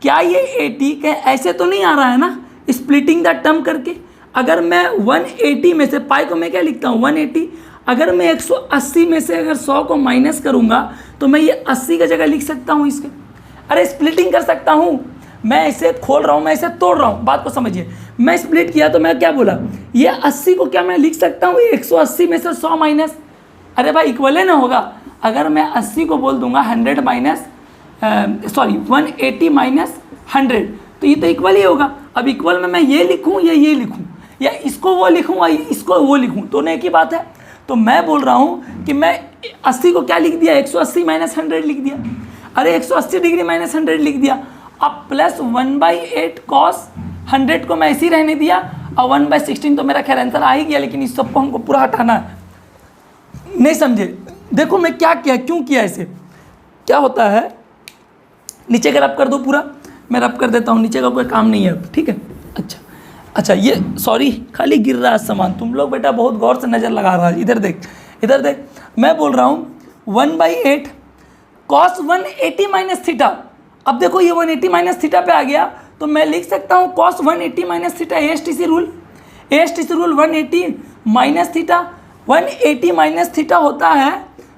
कहीं ऐसे तो नहीं आ रहा है ना, स्प्लिटिंग द टर्म करके। अगर मैं 180 में से पाई को मैं क्या लिखता हूँ 180, अगर मैं 180 में से अगर 100 को माइनस करूँगा तो मैं ये 80 की जगह लिख सकता हूँ इसके। अरे स्प्लिटिंग कर सकता हूँ, मैं इसे खोल रहा हूँ, मैं इसे तोड़ रहा हूँ, बात को समझिए। मैं स्प्लिट किया तो मैं क्या बोला, ये 80 को क्या मैं लिख सकता हूँ 180 में से 100 माइनस, अरे भाई इक्वल है ना होगा। अगर मैं 80 को बोल दूंगा 100 माइनस 180 माइनस 100 तो ये तो इक्वल ही होगा। अब इक्वल में मैं ये लिखूँ या ये लिखूँ या इसको वो लिखूँ या इसको वो लिखूँ, दोनों एक ही बात है। तो मैं बोल रहा हूँ कि मैं 80 को क्या लिख दिया, 180 माइनस 100 लिख दिया। अरे 180 डिग्री माइनस 100 लिख दिया। अब प्लस 1/8 कॉस 100 को मैं इसी रहने दिया और 1/16 तो मेरा खैर आंसर आ ही गया, लेकिन इस सबको हमको पूरा हटाना है। नहीं समझे, देखो मैं क्या किया, क्यों किया इसे। क्या होता है, नीचे का रब कर दो पूरा, मैं रब कर देता हूँ, नीचे का कोई काम नहीं है अब, ठीक है। अच्छा ये सॉरी खाली गिर रहा है सामान, तुम लोग बेटा बहुत गौर से नज़र लगा रहा है। इधर देख, मैं बोल रहा हूँ 1/8 कॉस 180 माइनस थीटा। अब देखो ये 180 माइनस थीटा पे आ गया, तो मैं लिख सकता हूँ cos 180 minus theta. ASTC rule 180 minus theta. 180 minus theta होता है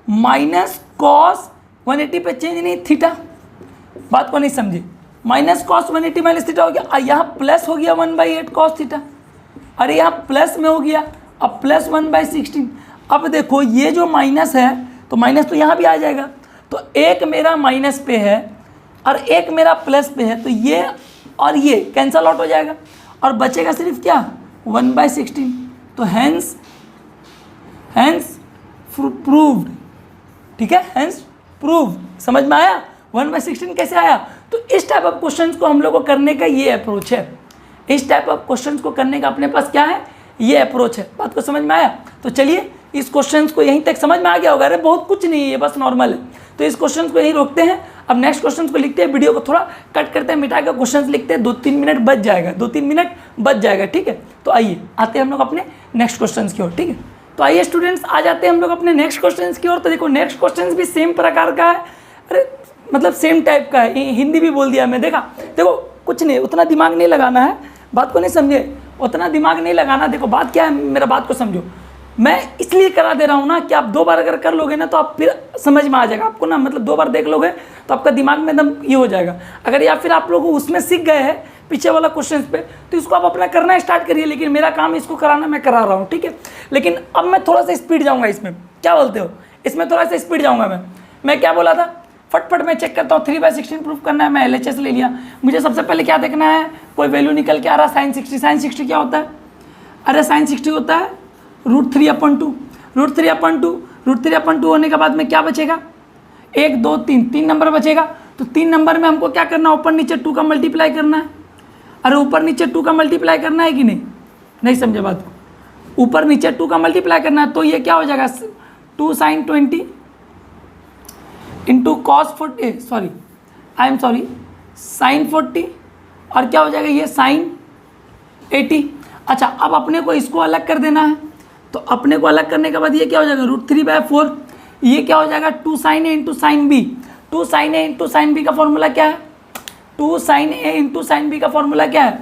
माइनस कॉस 180 पे चेंज नहीं थीटा, बात को नहीं समझे। माइनस कॉस 180 माइनस थीटा हो गया, यहाँ प्लस हो गया 1/8 कॉस थीटा। अरे यहाँ प्लस में हो गया, अब प्लस 1/16। अब देखो ये जो माइनस है तो माइनस तो यहाँ भी आ जाएगा, तो एक मेरा माइनस पे है और एक मेरा प्लस पे है, तो ये और ये कैंसल आउट हो जाएगा और बचेगा सिर्फ क्या 1/16। तो हैंस प्रूव्ड, ठीक है, हैंस प्रूव। समझ में आया 1/16 कैसे आया। तो इस टाइप ऑफ क्वेश्चंस को हम लोग को करने का ये अप्रोच है। इस टाइप ऑफ क्वेश्चंस को करने का अपने पास क्या है, ये अप्रोच है। बात को समझ में आया। तो चलिए इस क्वेश्चंस को यहीं तक समझ में आ गया होगा। अरे बहुत कुछ नहीं है, ये बस नॉर्मल है। तो इस क्वेश्चन को यहीं रोकते हैं। अब नेक्स्ट क्वेश्चन को लिखते हैं, वीडियो को थोड़ा कट करते हैं, मिटा कर क्वेश्चन लिखते हैं, 2-3 मिनट बच जाएगा, ठीक है। तो आइए आते हैं हम लोग अपने नेक्स्ट क्वेश्चन की ओर, ठीक है। तो आइए स्टूडेंट्स, आ जाते हैं हम लोग अपने नेक्स्ट क्वेश्चन की ओर। तो देखो नेक्स्ट क्वेश्चन भी सेम प्रकार का है, अरे मतलब सेम टाइप का है। हिंदी भी बोल दिया मैं, देखा। देखो कुछ नहीं, उतना दिमाग नहीं लगाना है, बात को नहीं समझे, उतना दिमाग नहीं लगाना। देखो बात क्या है, मेरा बात को समझो। मैं इसलिए करा दे रहा हूँ ना कि आप 2 बार अगर कर लोगे ना तो आप फिर समझ में आ जाएगा आपको ना, मतलब 2 बार देख लोगे तो आपका दिमाग में एकदम ये हो जाएगा। अगर या फिर आप लोग उसमें सीख गए हैं पीछे वाला क्वेश्चन पे, तो इसको आप अपना करना स्टार्ट करिए। लेकिन मेरा काम इसको कराना, मैं करा रहा हूँ, ठीक है। लेकिन अब मैं थोड़ा सा स्पीड जाऊँगा इसमें, क्या बोलते हो, इसमें थोड़ा सा स्पीड जाऊँगा मैं क्या बोला था, फटफट मैं चेक करता हूँ। 3/16 प्रूफ करना है, मैं LHS ले लिया। मुझे सबसे पहले क्या देखना है, कोई वैल्यू निकल के आ रहा है sin 60। sin 60 क्या होता है, अरे sin 60 होता है √3/2। √3/2 होने के बाद में क्या बचेगा, 1 2 3 नंबर बचेगा। तो 3 नंबर में हमको क्या करना है, ऊपर नीचे 2 का मल्टीप्लाई करना है। अरे ऊपर नीचे 2 का मल्टीप्लाई करना है कि नहीं समझे बात को, ऊपर नीचे 2 का मल्टीप्लाई करना है। तो ये क्या हो जाएगा, 2 sin 20 इंटू कॉस 40, sin 40 और क्या हो जाएगा ये sin 80। अच्छा अब अपने को इसको अलग कर देना है, तो अपने को अलग करने के बाद ये क्या हो जाएगा √3/4। ये क्या हो जाएगा 2 sin A into sin B। 2 sin A into sin B का फॉर्मूला क्या है, 2 sin A into sin B का फॉर्मूला क्या है,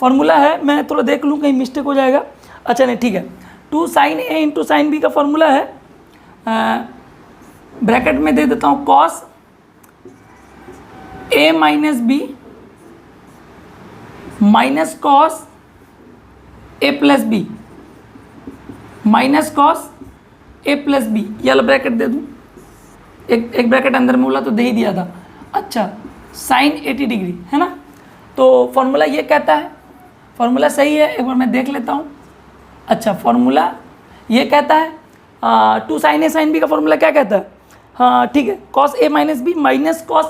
फॉर्मूला है, मैं थोड़ा देख लूँ कहीं मिस्टेक हो जाएगा। अच्छा नहीं ठीक है, 2 sin A into sin B का फॉर्मूला है, ब्रैकेट में दे देता हूँ cos A minus B minus cos A plus B minus cos A plus B, ये वाला ब्रैकेट दे दूँ, एक ब्रैकेट अंदर में बोला तो दे ही दिया था। अच्छा sin 80 डिग्री है ना, तो फॉर्मूला ये कहता है, फॉर्मूला सही है, एक बार मैं देख लेता हूँ। अच्छा फॉर्मूला ये कहता है 2 sin A sin B का फॉर्मूला क्या कहता है, हाँ ठीक है, cos A minus B minus cos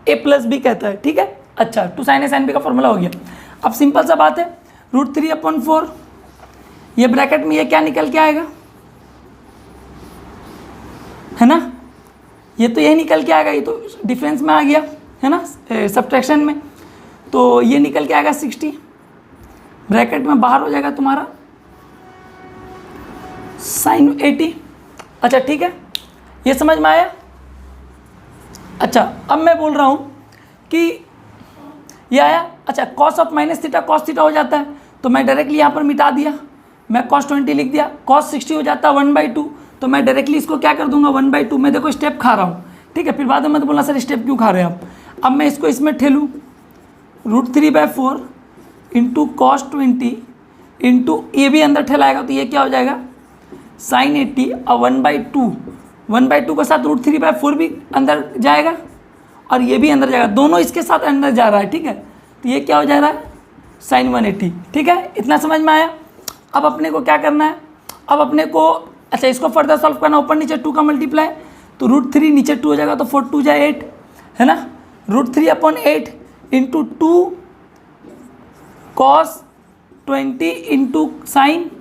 A plus B कहता है, ठीक है। अच्छा 2 sin A sin B का फॉर्मूला हो गया। अब सिंपल सा बात है, √3/4, ये ब्रैकेट में ये क्या निकल के आएगा, है ना, ये तो यही निकल के आएगा, ये तो डिफरेंस में आ गया है ना, सब्ट्रैक्शन में। तो ये निकल के आएगा 60, ब्रैकेट में बाहर हो जाएगा तुम्हारा sin 80। अच्छा ठीक है, ये समझ में आया। अच्छा अब मैं बोल रहा हूँ कि ये आया। अच्छा cos of minus theta cos theta हो जाता है, तो मैं डायरेक्टली यहाँ पर मिटा दिया। मैं cos 20 लिख दिया, cos 60 हो जाता है 1/2, तो मैं डायरेक्टली इसको क्या कर दूंगा 1/2। मैं देखो स्टेप खा रहा हूँ, ठीक है, फिर बाद में मत बोलना सर स्टेप क्यों खा रहे हैं आप। अब मैं इसको इसमें ठेलूँ, √3/4 इंटू cos 20 इंटू ये भी अंदर ठेलाएगा, तो ये क्या हो जाएगा sin 80 और 1/2 के साथ √3/4 भी अंदर जाएगा और ये भी अंदर जाएगा, दोनों इसके साथ अंदर जा रहा है, ठीक है। तो ये क्या हो जा रहा है sin 180, ठीक है, इतना समझ में आया। अब अपने को क्या करना है, अब अपने को अच्छा इसको फर्दर सॉल्व करना, ऊपर नीचे 2 का मल्टीप्लाई, तो √3 नीचे 2 हो जाएगा, तो 4 2 जाए 8, है ना। √3/8 into 2 cos 20 into sine,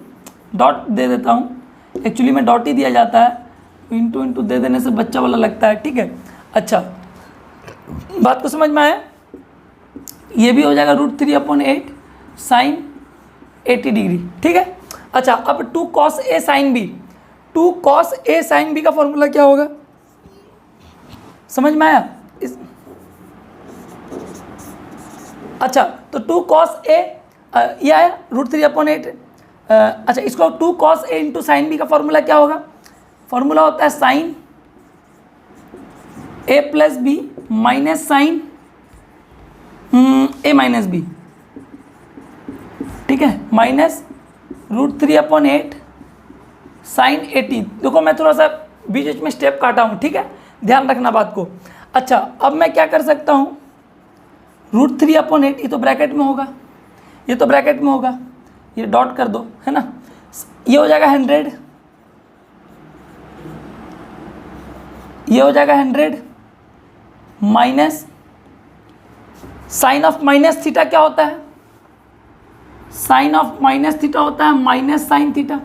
dot दे देता हूँ, एक्चुअली में डॉट ही दिया जाता है, इंटू दे देने से बच्चा वाला लगता है, ठीक है। अच्छा बात को समझ में आया, ये भी हो जाएगा √3/8 साइन 80 डिग्री, ठीक है। अच्छा अब 2 cos A sin B, 2 cos A sin B का फॉर्मूला क्या होगा, समझ में आया अच्छा तो 2 cos A ये आया √3/8, अच्छा इसको 2 cos A into sine B का फॉर्मूला क्या होगा, फॉर्मूला होता है sine A plus B minus sine A minus B, ठीक है, माइनस √3/8 साइन 80। देखो मैं थोड़ा सा बीच बीच में स्टेप काटा हूँ, ठीक है, ध्यान रखना बात को। अच्छा अब मैं क्या कर सकता हूँ, √3/8 ये तो ब्रैकेट में होगा, ये तो ब्रैकेट में होगा, ये डॉट कर दो, है ना, ये हो जाएगा 100, ये हो जाएगा 100 minus sine of minus theta क्या होता है, साइन ऑफ माइनस थीटा होता है माइनस साइन थीटा,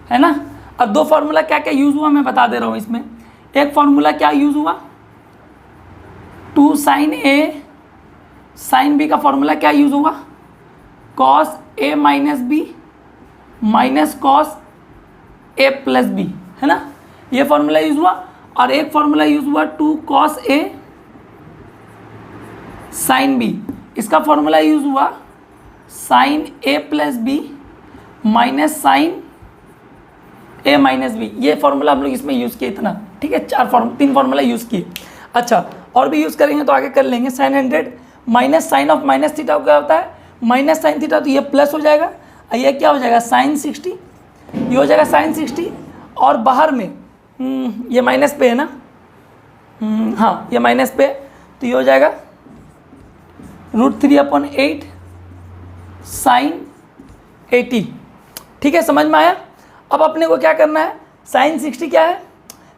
है ना। अब दो फार्मूला क्या क्या यूज़ हुआ मैं बता दे रहा हूँ इसमें। एक फार्मूला क्या यूज़ हुआ, 2 sin A sin B का फार्मूला क्या यूज़ हुआ, cos A minus B minus cos A plus B, है ना, ये फार्मूला यूज़ हुआ। और एक फार्मूला यूज़ हुआ 2 cos A sin B, इसका फार्मूला यूज़ हुआ sin A plus B minus sine A minus B. ये फार्मूला हम लोग इसमें यूज़ किए इतना, ठीक है, 3 फार्मूला यूज़ किए। अच्छा और भी यूज़ करेंगे तो आगे कर लेंगे। Sine 100 minus sine of minus theta क्या होता है, माइनस साइन थीटा, तो ये प्लस हो जाएगा और ये क्या हो जाएगा साइन 60, ये हो जाएगा साइन 60 और बाहर में ये माइनस पे है ना, हाँ ये माइनस पे, तो ये हो जाएगा √3/8 साइन 80, ठीक है, समझ में आया। अब अपने को क्या करना है, साइन 60 क्या है,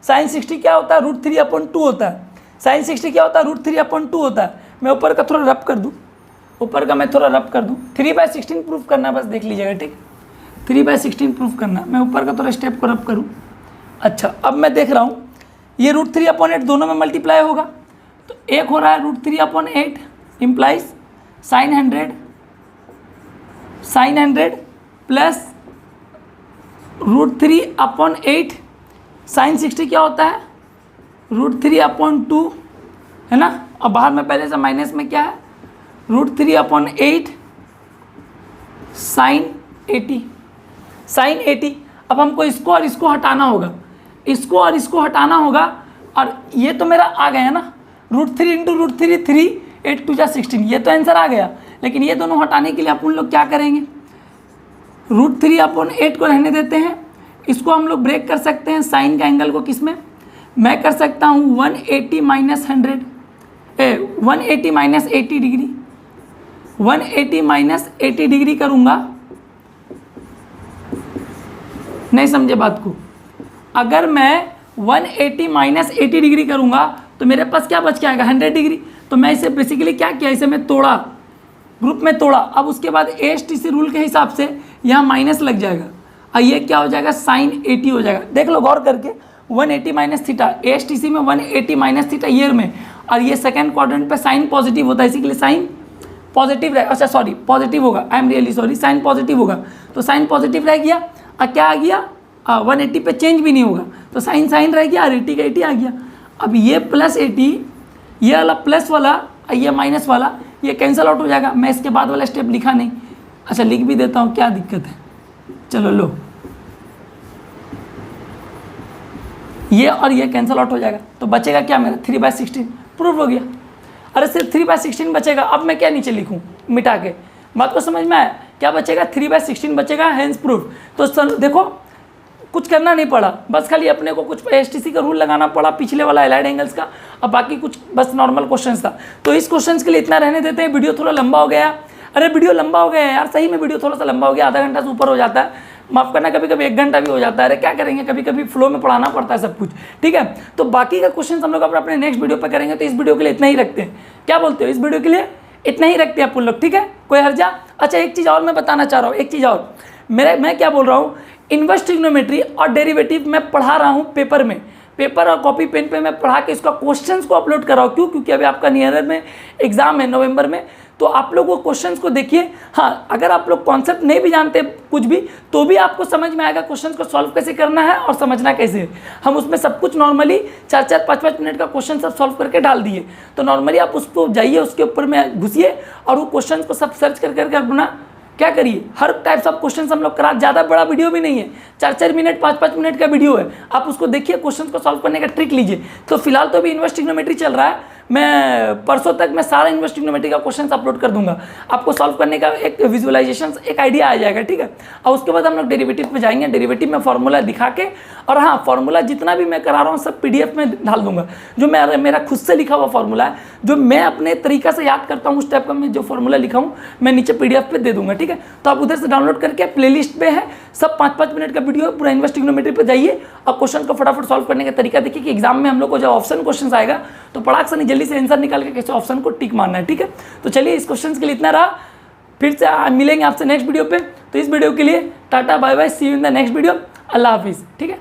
साइन 60 क्या होता है, √3/2 होता है, साइन 60 क्या होता है, √3/2 होता है। मैं ऊपर का थोड़ा रब कर दूँ, ऊपर का मैं थोड़ा रब कर दूँ, 3/16 प्रूफ करना, बस देख लीजिएगा, ठीक, 3/16 प्रूफ करना। मैं ऊपर का थोड़ा स्टेप को रब करूँ। अच्छा अब मैं देख रहा हूँ ये √3/8 दोनों में मल्टीप्लाई होगा, तो एक हो रहा है √3/8 इम्प्लाइज साइन 100 प्लस √3/8 साइन 60 क्या होता है, √3/2, है ना, और बाहर में पहले से माइनस में क्या है √3/8 साइन 80। अब हमको इसको और इसको हटाना होगा, इसको और इसको हटाना होगा, और ये तो मेरा आ गया ना, √3 इंटू √3 3 8 2 16, ये तो आंसर आ गया। लेकिन ये दोनों हटाने के लिए अपन लोग क्या करेंगे, √3/8 को रहने देते हैं, इसको हम लोग ब्रेक कर सकते हैं साइन का एंगल को, किस में, मैं कर सकता हूँ 180 माइनस 80 डिग्री, 180 माइनस 80 डिग्री करूँगा। नहीं समझे बात को, अगर मैं 180 माइनस 80 डिग्री करूँगा तो मेरे पास क्या बच के आएगा 100 डिग्री। तो मैं इसे बेसिकली क्या किया, इसे मैं तोड़ा, ग्रुप में तोड़ा। अब उसके बाद ASTC रूल के हिसाब से यहाँ माइनस लग जाएगा और ये क्या हो जाएगा साइन 80 हो जाएगा। देख लो गौर करके, 180 माइनस थीटा, ASTC में 180 माइनस थीटा ईयर में, और ये सेकंड क्वाड्रेंट पे साइन पॉजिटिव होता है, इसी के लिए साइन पॉजिटिव रहे, अच्छा सॉरी पॉजिटिव होगा, I am really sorry, sine positive होगा, तो साइन पॉजिटिव रह गया और क्या आ गया 180 पे चेंज भी नहीं होगा, तो साइन साइन रह गया और 80 का 80 आ गया। अब ये प्लस 80, ये वाला प्लस वाला और ये माइनस वाला, ये कैंसिल आउट हो जाएगा। मैं इसके बाद वाला स्टेप लिखा नहीं, अच्छा लिख भी देता हूँ, क्या दिक्कत है, चलो लो, ये और ये कैंसिल आउट हो जाएगा, तो बचेगा क्या मेरा 3/16, प्रूफ हो गया। अरे सिर्फ 3/16 बचेगा, अब मैं क्या नीचे लिखूँ मिटा के, बात को समझ में आया, क्या बचेगा 3/16 बचेगा, हैंस प्रूफ। तो देखो कुछ करना नहीं पड़ा, बस खाली अपने को कुछ एसटीसी का रूल लगाना पड़ा पिछले वाला एलाइड एंगल्स का, अब बाकी कुछ बस नॉर्मल क्वेश्चंस था। तो इस क्वेश्चंस के लिए इतना रहने देते हैं, वीडियो थोड़ा लंबा हो गया। अरे वीडियो लंबा हो गया यार, सही में वीडियो थोड़ा सा लंबा हो गया, आधा घंटा से ऊपर हो जाता है, माफ़ करना, कभी कभी 1 घंटा भी हो जाता है। अरे क्या करेंगे, कभी कभी फ्लो में पढ़ाना पड़ता है सब कुछ, ठीक है। तो बाकी का क्वेश्चन हम लोग अपने नेक्स्ट वीडियो पर करेंगे। तो इस वीडियो के लिए इतना ही रखते हैं, क्या बोलते हो, इस वीडियो के लिए इतना ही रखते हैं अपन लोग, ठीक है, कोई हर्जा। अच्छा एक चीज़ और मैं बताना चाह रहा हूँ, एक चीज़ और, मैं क्या बोल रहा हूँ, इन्वर्स ट्रिग्नोमेट्री और डेरिवेटिव मैं पढ़ा रहा हूँ पेपर में, पेपर और कॉपी पेन पे मैं पढ़ा के इसका क्वेश्चंस को अपलोड कर रहा हूँ। क्यों? क्योंकि अभी आपका नियर में एग्जाम है नवंबर में, तो आप लोग वो क्वेश्चंस को देखिए। हाँ, अगर आप लोग कॉन्सेप्ट नहीं भी जानते कुछ भी, तो भी आपको समझ में आएगा क्वेश्चंस को सॉल्व कैसे करना है और समझना कैसे है। हम उसमें सब कुछ नॉर्मली 4-4, 5-5 मिनट का क्वेश्चन सब सॉल्व करके डाल दिए। तो नॉर्मली आप उसको जाइए, उसके ऊपर में घुसिए और वो क्वेश्चन को सब सर्च कर करके अपना क्या करिए, हर टाइप्स ऑफ क्वेश्चन हम लोग करा। ज़्यादा बड़ा वीडियो भी नहीं है, 4-4 मिनट 5-5 मिनट का वीडियो है, आप उसको देखिए, क्वेश्चन को सॉल्व करने का ट्रिक लीजिए। तो फिलहाल तो अभी इन्वर्स ट्रिग्नोमेट्री चल रहा है, मैं परसों तक मैं सारा इन्वर्स ट्रिग्नोमेट्री का क्वेश्चन अपलोड कर दूंगा, आपको सॉल्व करने का एक विजुअलाइजेशन, एक आइडिया आ जाएगा, ठीक है। और उसके बाद हम लोग डेरिवेटिव पे जाएंगे, डेरिवेटिव में फॉर्मूला दिखा के, और हाँ फॉर्मूला जितना भी मैं करा रहा हूँ सब PDF में डाल दूंगा, जो मेरा खुद से लिखा हुआ फॉर्मूला है, जो मैं अपने तरीका से याद करता हूँ, उस टाइप का मैं जो फॉर्मूला लिखा हूँ मैं नीचे PDF पे दे दूंगा, ठीक है। तो आप उधर से डाउनलोड करके प्लेलिस्ट पे है, सब 5-5 मिनट का वीडियो है, पूरा इन्वर्स ट्रिग्नोमेट्री पे जाइए और क्वेश्चन को फटाफट सॉल्व करने का तरीका देखिए कि एग्जाम में हम लोग को जब ऑप्शन क्वेश्चन आएगा तो पड़ाक से नहीं जल्दी से आंसर निकाल के कैसे ऑप्शन को टिक मारना है, ठीक है। तो चलिए इस क्वेश्चन के लिए इतना रहा, फिर से मिलेंगे आपसे नेक्स्ट वीडियो पे। तो इस वीडियो के लिए tata bye bye, see you in the next video, अल्लाह हाफिज़, ठीक है।